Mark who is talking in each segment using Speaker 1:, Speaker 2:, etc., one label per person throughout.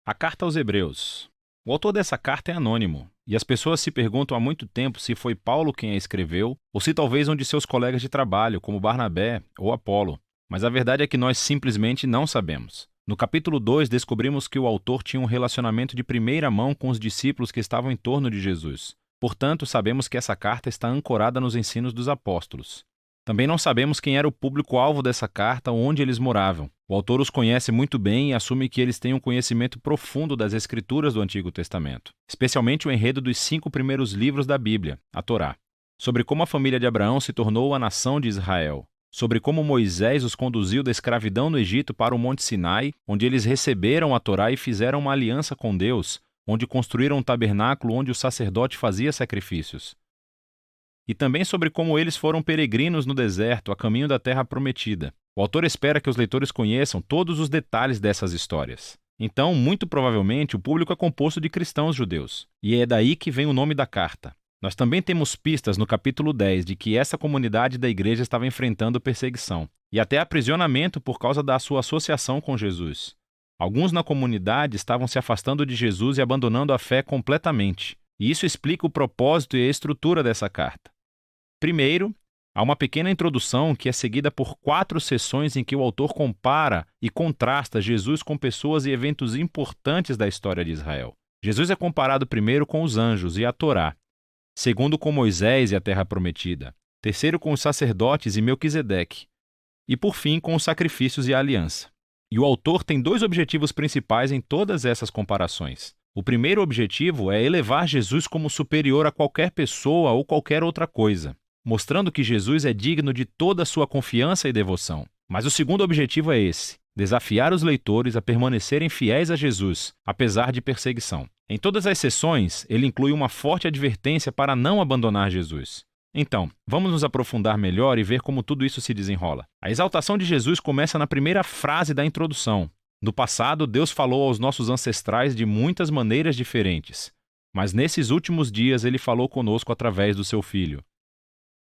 Speaker 1: A carta aos Hebreus. O autor dessa carta é anônimo, e as pessoas se perguntam há muito tempo se foi Paulo quem a escreveu, ou se talvez um de seus colegas de trabalho, como Barnabé ou Apolo. Mas a verdade é que nós simplesmente não sabemos. No capítulo 2, descobrimos que o autor tinha um relacionamento de primeira mão com os discípulos que estavam em torno de Jesus. Portanto, sabemos que essa carta está ancorada nos ensinos dos apóstolos. Também não sabemos quem era o público-alvo dessa carta ou onde eles moravam. O autor os conhece muito bem e assume que eles têm um conhecimento profundo das Escrituras do Antigo Testamento, especialmente o enredo dos 5 primeiros livros da Bíblia, a Torá, sobre como a família de Abraão se tornou a nação de Israel, sobre como Moisés os conduziu da escravidão no Egito para o Monte Sinai, onde eles receberam a Torá e fizeram uma aliança com Deus, onde construíram um tabernáculo onde o sacerdote fazia sacrifícios. E também sobre como eles foram peregrinos no deserto, a caminho da terra prometida. O autor espera que os leitores conheçam todos os detalhes dessas histórias. Então, muito provavelmente, o público é composto de cristãos judeus. E é daí que vem o nome da carta. Nós também temos pistas no capítulo 10 de que essa comunidade da igreja estava enfrentando perseguição e até aprisionamento por causa da sua associação com Jesus. Alguns na comunidade estavam se afastando de Jesus e abandonando a fé completamente. E isso explica o propósito e a estrutura dessa carta. Primeiro, há uma pequena introdução que é seguida por 4 sessões em que o autor compara e contrasta Jesus com pessoas e eventos importantes da história de Israel. Jesus é comparado primeiro com os anjos e a Torá, segundo com Moisés e a terra prometida, terceiro com os sacerdotes e Melquisedeque, e por fim com os sacrifícios e a aliança. E o autor tem 2 objetivos principais em todas essas comparações. O primeiro objetivo é elevar Jesus como superior a qualquer pessoa ou qualquer outra coisa, mostrando que Jesus é digno de toda a sua confiança e devoção. Mas o segundo objetivo é esse: desafiar os leitores a permanecerem fiéis a Jesus, apesar de perseguição. Em todas as sessões, ele inclui uma forte advertência para não abandonar Jesus. Então, vamos nos aprofundar melhor e ver como tudo isso se desenrola. A exaltação de Jesus começa na primeira frase da introdução. No passado, Deus falou aos nossos ancestrais de muitas maneiras diferentes, mas nesses últimos dias ele falou conosco através do seu Filho.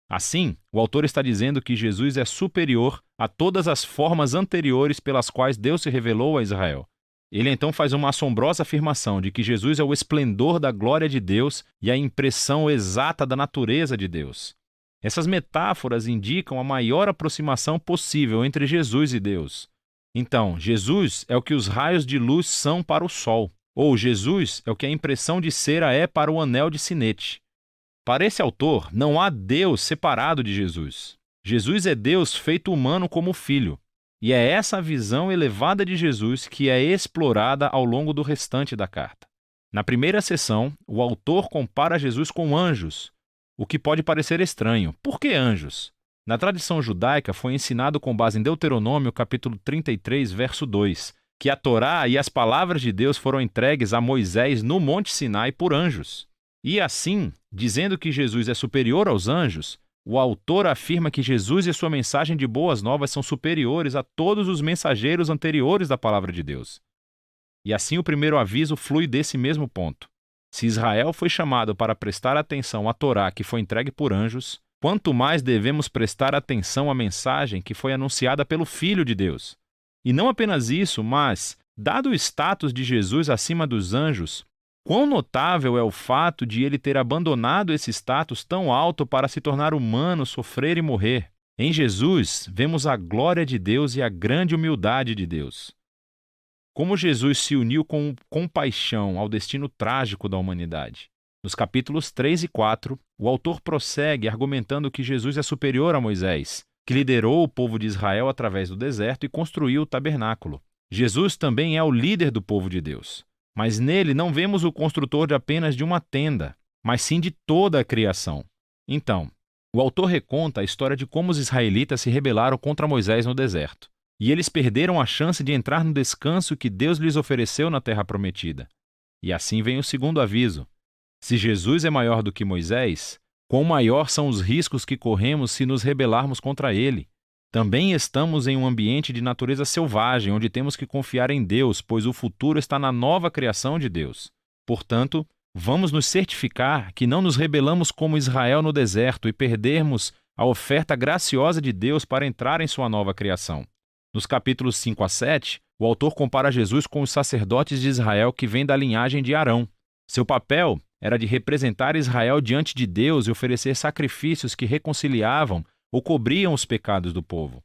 Speaker 1: Assim, o autor está dizendo que Jesus é superior a todas as formas anteriores pelas quais Deus se revelou a Israel. Ele então faz uma assombrosa afirmação de que Jesus é o esplendor da glória de Deus e a impressão exata da natureza de Deus. Essas metáforas indicam a maior aproximação possível entre Jesus e Deus. Então, Jesus é o que os raios de luz são para o sol, ou Jesus é o que a impressão de cera é para o anel de sinete. Para esse autor, não há Deus separado de Jesus. Jesus é Deus feito humano como Filho. E é essa visão elevada de Jesus que é explorada ao longo do restante da carta. Na primeira sessão, o autor compara Jesus com anjos, o que pode parecer estranho. Por que anjos? Na tradição judaica foi ensinado com base em Deuteronômio capítulo 33, verso 2, que a Torá e as palavras de Deus foram entregues a Moisés no Monte Sinai por anjos. E assim, dizendo que Jesus é superior aos anjos, o autor afirma que Jesus e sua mensagem de boas novas são superiores a todos os mensageiros anteriores da palavra de Deus. E assim o primeiro aviso flui desse mesmo ponto. Se Israel foi chamado para prestar atenção à Torá que foi entregue por anjos, quanto mais devemos prestar atenção à mensagem que foi anunciada pelo Filho de Deus. E não apenas isso, mas, dado o status de Jesus acima dos anjos, quão notável é o fato de ele ter abandonado esse status tão alto para se tornar humano, sofrer e morrer. Em Jesus, vemos a glória de Deus e a grande humildade de Deus. Como Jesus se uniu com compaixão ao destino trágico da humanidade. Nos capítulos 3 e 4, o autor prossegue argumentando que Jesus é superior a Moisés, que liderou o povo de Israel através do deserto e construiu o tabernáculo. Jesus também é o líder do povo de Deus. Mas nele não vemos o construtor de apenas de uma tenda, mas sim de toda a criação. Então, o autor reconta a história de como os israelitas se rebelaram contra Moisés no deserto, e eles perderam a chance de entrar no descanso que Deus lhes ofereceu na terra prometida. E assim vem o segundo aviso. Se Jesus é maior do que Moisés, quão maior são os riscos que corremos se nos rebelarmos contra ele? Também estamos em um ambiente de natureza selvagem, onde temos que confiar em Deus, pois o futuro está na nova criação de Deus. Portanto, vamos nos certificar que não nos rebelamos como Israel no deserto e perdermos a oferta graciosa de Deus para entrar em sua nova criação. Nos capítulos 5 a 7, o autor compara Jesus com os sacerdotes de Israel que vêm da linhagem de Arão. Seu papel era de representar Israel diante de Deus e oferecer sacrifícios que reconciliavam ou cobriam os pecados do povo.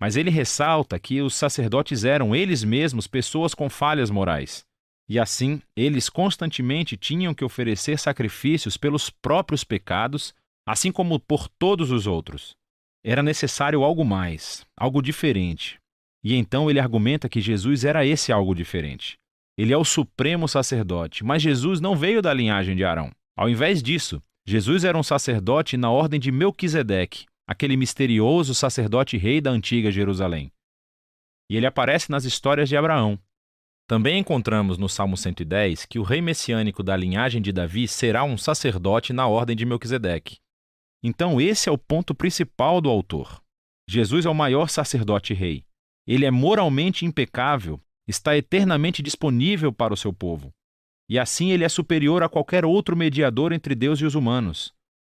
Speaker 1: Mas ele ressalta que os sacerdotes eram eles mesmos pessoas com falhas morais. E assim, eles constantemente tinham que oferecer sacrifícios pelos próprios pecados, assim como por todos os outros. Era necessário algo mais, algo diferente. E então ele argumenta que Jesus era esse algo diferente. Ele é o supremo sacerdote, mas Jesus não veio da linhagem de Arão. Ao invés disso, Jesus era um sacerdote na ordem de Melquisedeque, aquele misterioso sacerdote-rei da antiga Jerusalém. E ele aparece nas histórias de Abraão. Também encontramos no Salmo 110 que o rei messiânico da linhagem de Davi será um sacerdote na ordem de Melquisedeque. Então esse é o ponto principal do autor. Jesus é o maior sacerdote-rei. Ele é moralmente impecável, está eternamente disponível para o seu povo. E assim ele é superior a qualquer outro mediador entre Deus e os humanos.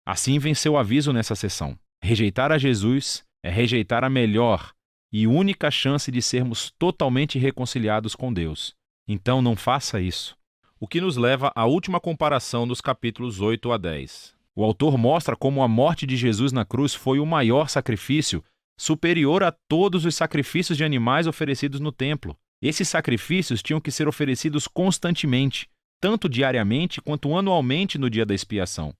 Speaker 1: Assim vem seu aviso nessa sessão. Rejeitar a Jesus é rejeitar a melhor e única chance de sermos totalmente reconciliados com Deus. Então não faça isso. O que nos leva à última comparação dos capítulos 8 a 10. O autor mostra como a morte de Jesus na cruz foi o maior sacrifício, superior a todos os sacrifícios de animais oferecidos no templo. Esses sacrifícios tinham que ser oferecidos constantemente, tanto diariamente quanto anualmente no dia da expiação.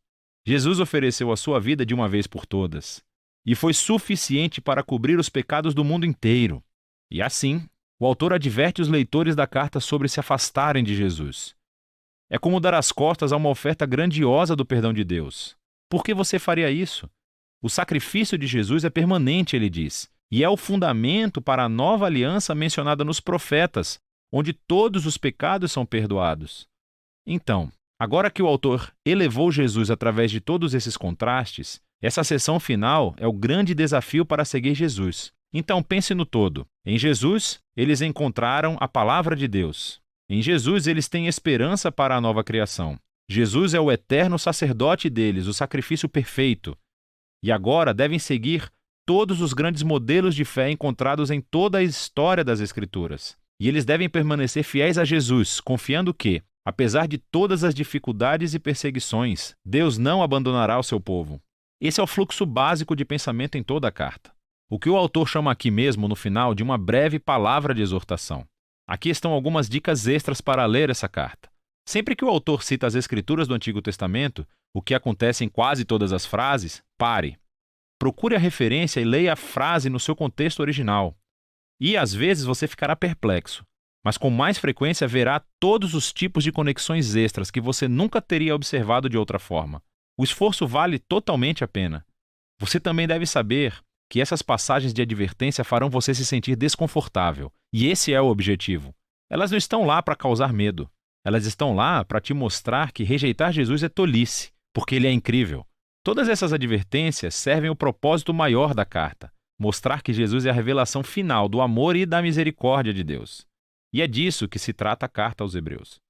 Speaker 1: Jesus ofereceu a sua vida de uma vez por todas, e foi suficiente para cobrir os pecados do mundo inteiro. E assim, o autor adverte os leitores da carta sobre se afastarem de Jesus. É como dar as costas a uma oferta grandiosa do perdão de Deus. Por que você faria isso? O sacrifício de Jesus é permanente, ele diz, e é o fundamento para a nova aliança mencionada nos profetas, onde todos os pecados são perdoados. Então, agora que o autor elevou Jesus através de todos esses contrastes, essa seção final é o grande desafio para seguir Jesus. Então pense no todo. Em Jesus, eles encontraram a palavra de Deus. Em Jesus, eles têm esperança para a nova criação. Jesus é o eterno sacerdote deles, o sacrifício perfeito. E agora devem seguir todos os grandes modelos de fé encontrados em toda a história das Escrituras. E eles devem permanecer fiéis a Jesus, confiando que, apesar de todas as dificuldades e perseguições, Deus não abandonará o seu povo. Esse é o fluxo básico de pensamento em toda a carta. O que o autor chama aqui mesmo, no final, de uma breve palavra de exortação. Aqui estão algumas dicas extras para ler essa carta. Sempre que o autor cita as Escrituras do Antigo Testamento, o que acontece em quase todas as frases, pare. Procure a referência e leia a frase no seu contexto original. E, às vezes, você ficará perplexo, mas com mais frequência verá todos os tipos de conexões extras que você nunca teria observado de outra forma. O esforço vale totalmente a pena. Você também deve saber que essas passagens de advertência farão você se sentir desconfortável, e esse é o objetivo. Elas não estão lá para causar medo. Elas estão lá para te mostrar que rejeitar Jesus é tolice, porque ele é incrível. Todas essas advertências servem o propósito maior da carta, mostrar que Jesus é a revelação final do amor e da misericórdia de Deus. E é disso que se trata a carta aos Hebreus.